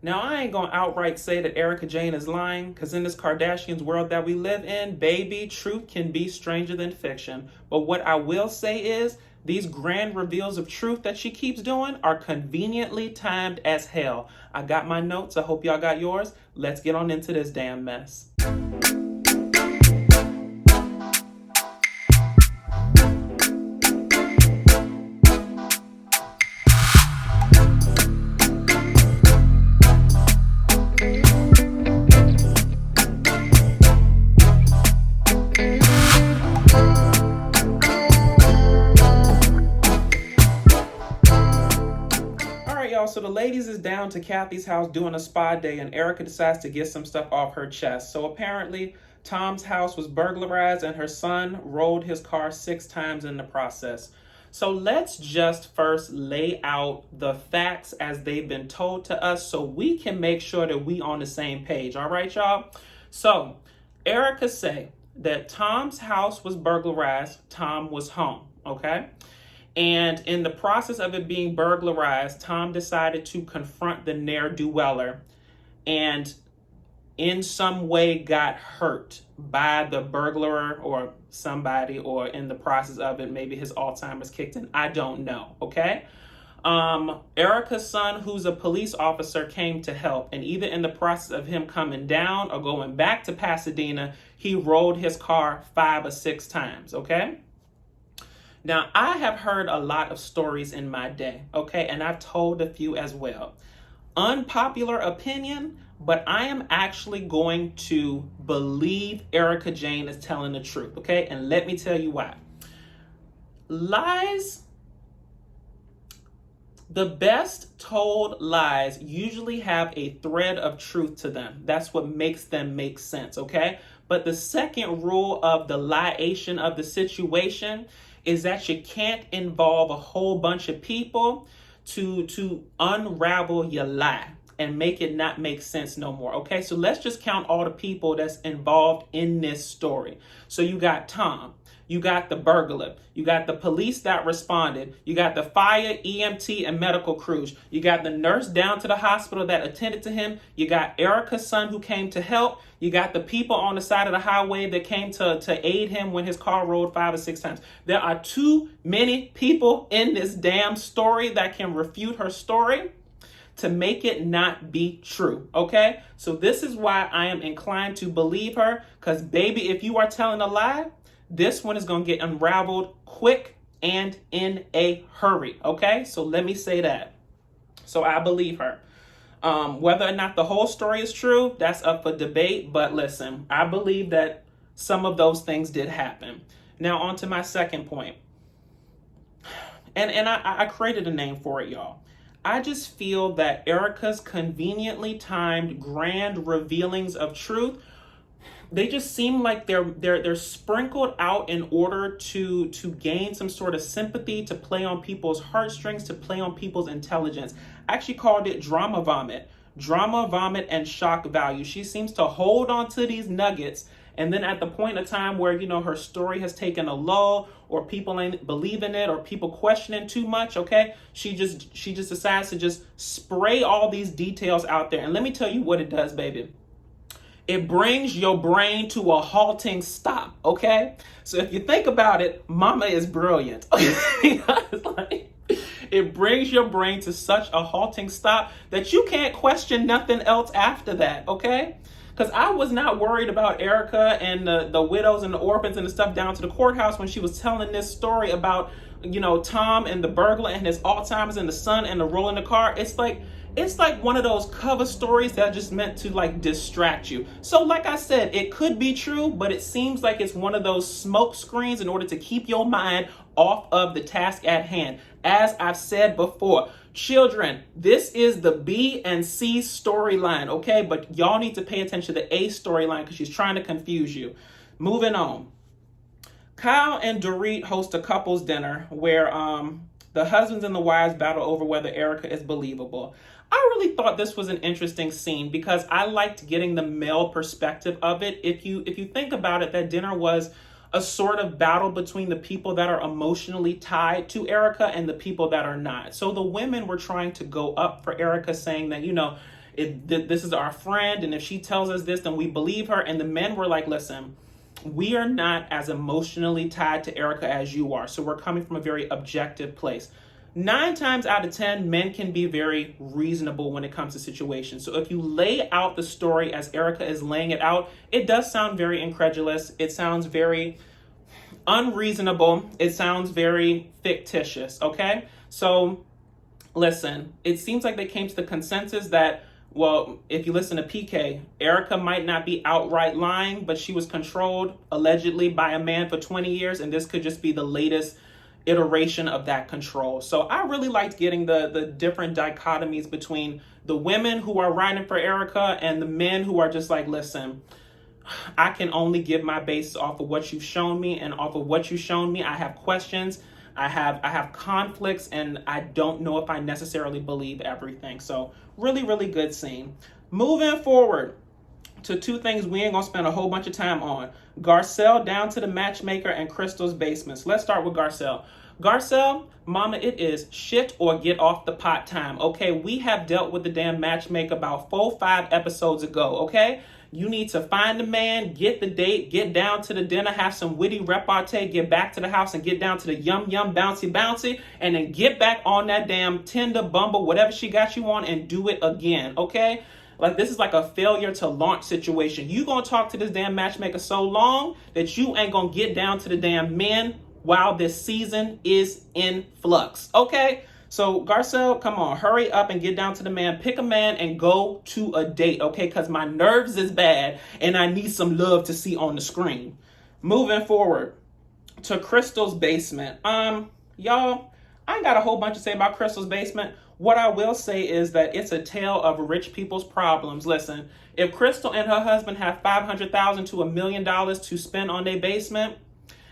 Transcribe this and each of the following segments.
Now, I ain't gonna outright say that Erika Jayne is lying, because in this Kardashians world that we live in, baby, truth can be stranger than fiction. But what I will say is, these grand reveals of truth that she keeps doing are conveniently timed as hell. I got my notes. I hope y'all got yours. Let's get on into this damn mess. So the ladies is down to Kathy's house doing a spa day, and Erika decides to get some stuff off her chest. So apparently Tom's house was burglarized and her son rolled his car 6 times in the process. So let's just first lay out the facts as they've been told to us so we can make sure that we on the same page. All right, y'all? So Erika say that Tom's house was burglarized. Tom was home, okay? And in the process of it being burglarized, Tom decided to confront the ne'er-do-weller and in some way got hurt by the burglar or somebody, or in the process of it, maybe his Alzheimer's kicked in. I don't know, okay? Erika's son, who's a police officer, came to help. And either in the process of him coming down or going back to Pasadena, he rolled his car 5 or 6 times, okay? Now, I have heard a lot of stories in my day, okay? And I've told a few as well. Unpopular opinion, but I am actually going to believe Erika Jayne is telling the truth, okay? And let me tell you why. Lies, the best told lies usually have a thread of truth to them. That's what makes them make sense, okay? But the second rule of the liation of the situation is that you can't involve a whole bunch of people to unravel your lie and make it not make sense no more. Okay, so let's just count all the people that's involved in this story. So you got Tom, you got the burglar, you got the police that responded, you got the fire, EMT, and medical crews, you got the nurse down to the hospital that attended to him, you got Erika's son who came to help, you got the people on the side of the highway that came to aid him when his car rolled 5 or 6 times. There are too many people in this damn story that can refute her story to make it not be true, okay? So this is why I am inclined to believe her, because baby, if you are telling a lie, this one is going to get unraveled quick and in a hurry, okay? So let me say that. So I believe her. Whether or not the whole story is true, that's up for debate. But listen, I believe that some of those things did happen. Now on to my second point. And I created a name for it, y'all. I just feel that Erika's conveniently timed grand revealings of truth, they just seem like they're sprinkled out in order to gain some sort of sympathy, to play on people's heartstrings, to play on people's intelligence. I actually called it drama vomit and shock value. She seems to hold on to these nuggets, and then at the point of time where, you know, her story has taken a lull, or people ain't believing it, or people questioning too much, okay, she just decides to just spray all these details out there. And let me tell you what it does, baby. It brings your brain to a halting stop, okay? So if you think about it, mama is brilliant. It brings your brain to such a halting stop that you can't question nothing else after that, okay? Because I was not worried about Erika and the widows and the orphans and the stuff down to the courthouse when she was telling this story about, you know, Tom and the burglar and his Alzheimer's and the son and the roll in the car. It's like one of those cover stories that are just meant to like distract you. So like I said, it could be true, but it seems like it's one of those smoke screens in order to keep your mind off of the task at hand. As I've said before, children, this is the B and C storyline, okay? But y'all need to pay attention to the A storyline because she's trying to confuse you. Moving on. Kyle and Dorit host a couples dinner where the husbands and the wives battle over whether Erika is believable. I really thought this was an interesting scene because I liked getting the male perspective of it. If you think about it, that dinner was a sort of battle between the people that are emotionally tied to Erika and the people that are not. So the women were trying to go up for Erika, saying that, you know, This is our friend, and if she tells us this, then we believe her. And the men were like, listen, we are not as emotionally tied to Erika as you are. So we're coming from a very objective place. 9 times out of 10, men can be very reasonable when it comes to situations. So if you lay out the story as Erika is laying it out, it does sound very incredulous. It sounds very unreasonable. It sounds very fictitious, okay? So listen, it seems like they came to the consensus that, well, if you listen to PK, Erika might not be outright lying, but she was controlled allegedly by a man for 20 years, and this could just be the latest iteration of that control. So I really liked getting the different dichotomies between the women who are riding for Erika and the men who are just like, listen, I can only give my base off of what you've shown me, and off of what you've shown me, I have questions, I have conflicts, and I don't know if I necessarily believe everything. So really, really good scene. Moving forward to 2 things we ain't gonna spend a whole bunch of time on. Garcelle down to the Matchmaker and Crystal's basements. Let's start with Garcelle. Garcelle, mama, it is shit or get off the pot time, okay? We have dealt with the damn Matchmaker about 4-5 episodes ago, okay? You need to find the man, get the date, get down to the dinner, have some witty repartee, get back to the house and get down to the yum yum bouncy bouncy, and then get back on that damn Tinder, Bumble, whatever she got you on, and do it again, okay? Like, this is like a failure to launch situation. You gonna talk to this damn Matchmaker so long that you ain't gonna get down to the damn men while this season is in flux, okay? So Garcelle, come on, hurry up and get down to the man. Pick a man and go to a date, okay? Because my nerves is bad and I need some love to see on the screen. Moving forward to Crystal's basement. Y'all, I ain't got a whole bunch to say about Crystal's basement. What I will say is that it's a tale of rich people's problems. Listen, if Crystal and her husband have $500,000 to $1 million to spend on their basement,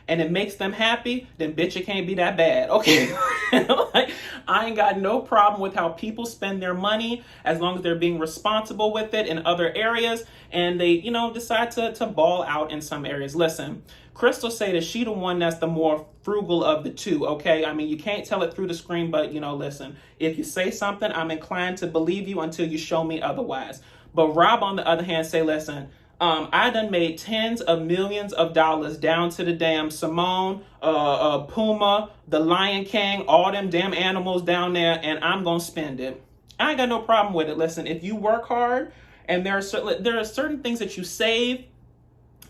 and it makes them happy, then bitch, it can't be that bad, okay? Like, I ain't got no problem with how people spend their money as long as they're being responsible with it in other areas, and they, decide to ball out in some areas. Listen, Crystal say that she the one that's the more frugal of the two, okay? I mean, you can't tell it through the screen, but, listen, if you say something, I'm inclined to believe you until you show me otherwise. But Rob, on the other hand, say, listen, I done made tens of millions of dollars down to the damn Simone, Puma, the Lion King, all them damn animals down there, and I'm gonna spend it. I ain't got no problem with it. Listen, if you work hard, and there are certain things that you save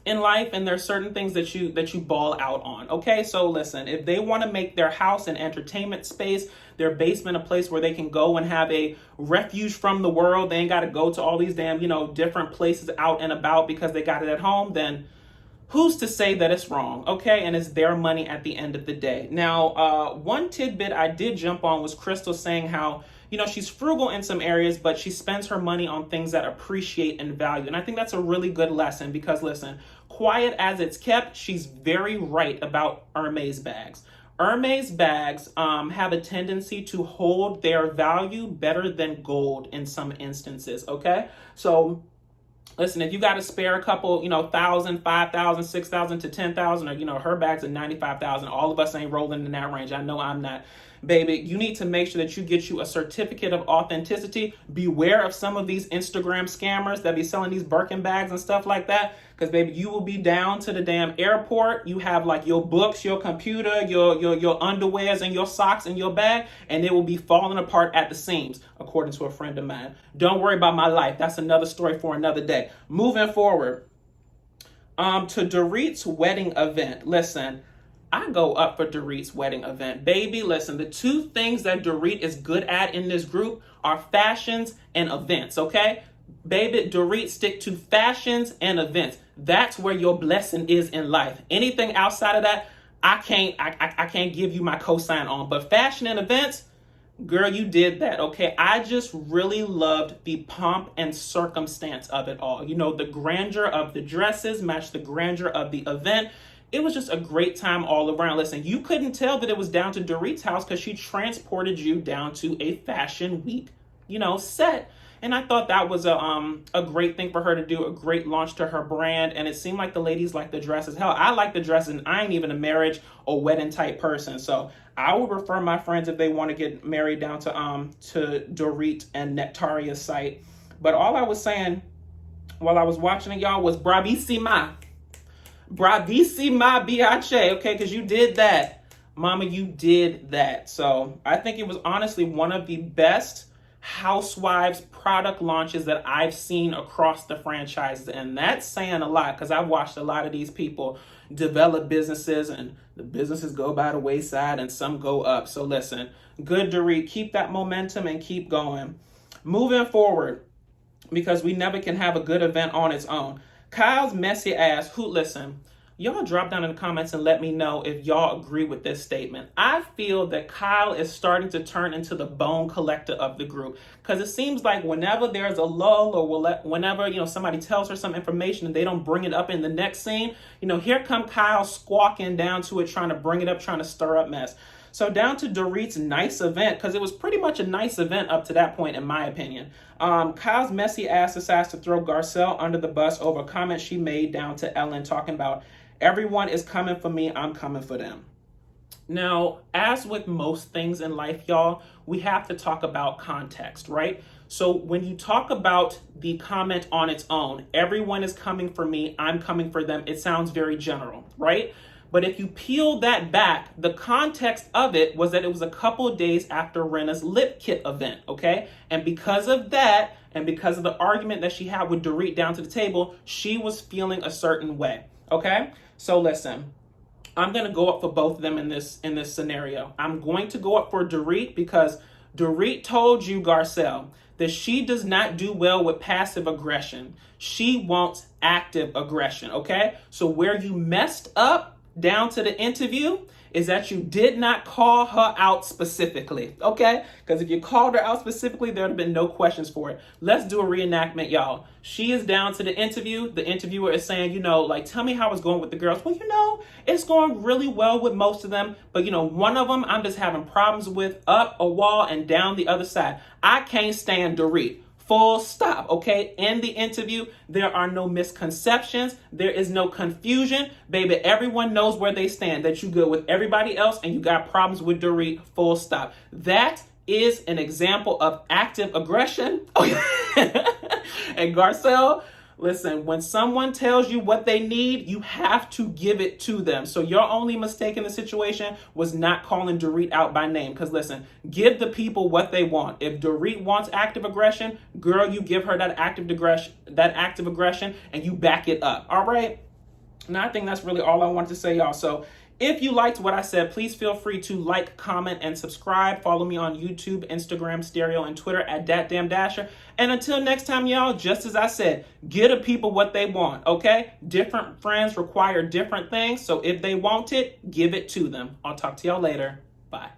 in life, and there's certain things that you ball out on, okay? So listen, if they want to make their house an entertainment space, their basement a place where they can go and have a refuge from the world, they ain't got to go to all these damn, different places out and about because they got it at home, then who's to say that it's wrong, okay? And it's their money at the end of the day. Now, one tidbit I did jump on was Crystal saying how, she's frugal in some areas, but she spends her money on things that appreciate and value. And I think that's a really good lesson because, listen, quiet as it's kept, she's very right about Hermes bags. Hermes bags have a tendency to hold their value better than gold in some instances, okay? So listen, if you got to spare a couple, $1,000, $5,000, $6,000 to $10,000, or, her bags are $95,000. All of us ain't rolling in that range. I know I'm not. Baby, you need to make sure that you get you a certificate of authenticity. Beware of some of these Instagram scammers that be selling these Birkin bags and stuff like that. Because, baby, you will be down to the damn airport. You have, like, your books, your computer, your underwears, and your socks in your bag, and it will be falling apart at the seams, according to a friend of mine. Don't worry about my life. That's another story for another day. Moving forward, to Dorit's wedding event. Listen, I go up for Dorit's wedding event. Baby, listen, the 2 things that Dorit is good at in this group are fashions and events, okay? Baby, Dorit, stick to fashions and events. That's where your blessing is in life. Anything outside of that, I can't give you my cosign on. But fashion and events, girl, you did that, okay? I just really loved the pomp and circumstance of it all. The grandeur of the dresses matched the grandeur of the event. It was just a great time all around. Listen, you couldn't tell that it was down to Dorit's house because she transported you down to a fashion week, set. And I thought that was a great thing for her to do, a great launch to her brand. And it seemed like the ladies liked the dresses. Hell, I like the dresses, and I ain't even a marriage or wedding type person. So I would refer my friends if they want to get married down to Dorit and Nectaria's site. But all I was saying while I was watching it, y'all, was bravissima. Bravissima, biache, okay? Because you did that. Mama, you did that. So I think it was honestly one of the best Housewives product launches that I've seen across the franchises. And that's saying a lot, because I've watched a lot of these people develop businesses, and the businesses go by the wayside and some go up. So listen, good, Dorit. Keep that momentum and keep going. Moving forward, because we never can have a good event on its own. Kyle's messy ass, listen, y'all drop down in the comments and let me know if y'all agree with this statement. I feel that Kyle is starting to turn into the bone collector of the group, because it seems like whenever there's a lull, or whenever, somebody tells her some information and they don't bring it up in the next scene, here come Kyle squawking down to it, trying to bring it up, trying to stir up mess. So down to Dorit's nice event, because it was pretty much a nice event up to that point, in my opinion. Kyle's messy ass decides to throw Garcelle under the bus over a comment she made down to Ellen, talking about, everyone is coming for me, I'm coming for them. Now, as with most things in life, y'all, we have to talk about context, right? So when you talk about the comment on its own, everyone is coming for me, I'm coming for them, it sounds very general, right? But if you peel that back, the context of it was that it was a couple of days after Rena's lip kit event, okay? And because of that, and because of the argument that she had with Dorit down to the table, she was feeling a certain way, okay? So listen, I'm going to go up for both of them in this scenario. I'm going to go up for Dorit because Dorit told you, Garcelle, that she does not do well with passive aggression. She wants active aggression, okay? So where you messed up down to the interview is that you did not call her out specifically, okay? Because if you called her out specifically, there would have been no questions for it. Let's do a reenactment, y'all. She is down to the interview. The interviewer is saying, tell me how it's going with the girls. Well, it's going really well with most of them. But, one of them I'm just having problems with, up a wall and down the other side. I can't stand Dorit. Full stop, okay? In the interview, there are no misconceptions. There is no confusion. Baby, everyone knows where they stand, that you good with everybody else and you got problems with Dorit, full stop. That is an example of active aggression. And Garcelle, listen, when someone tells you what they need, you have to give it to them. So your only mistake in the situation was not calling Dorit out by name. Because listen, give the people what they want. If Dorit wants active aggression, girl, you give her that active aggression and you back it up. All right? Now, I think that's really all I wanted to say, y'all. So if you liked what I said, please feel free to like, comment, and subscribe. Follow me on YouTube, Instagram, Stereo, and Twitter at DatDamnDasher. And until next time, y'all, just as I said, give the people what they want, okay? Different friends require different things. So if they want it, give it to them. I'll talk to y'all later. Bye.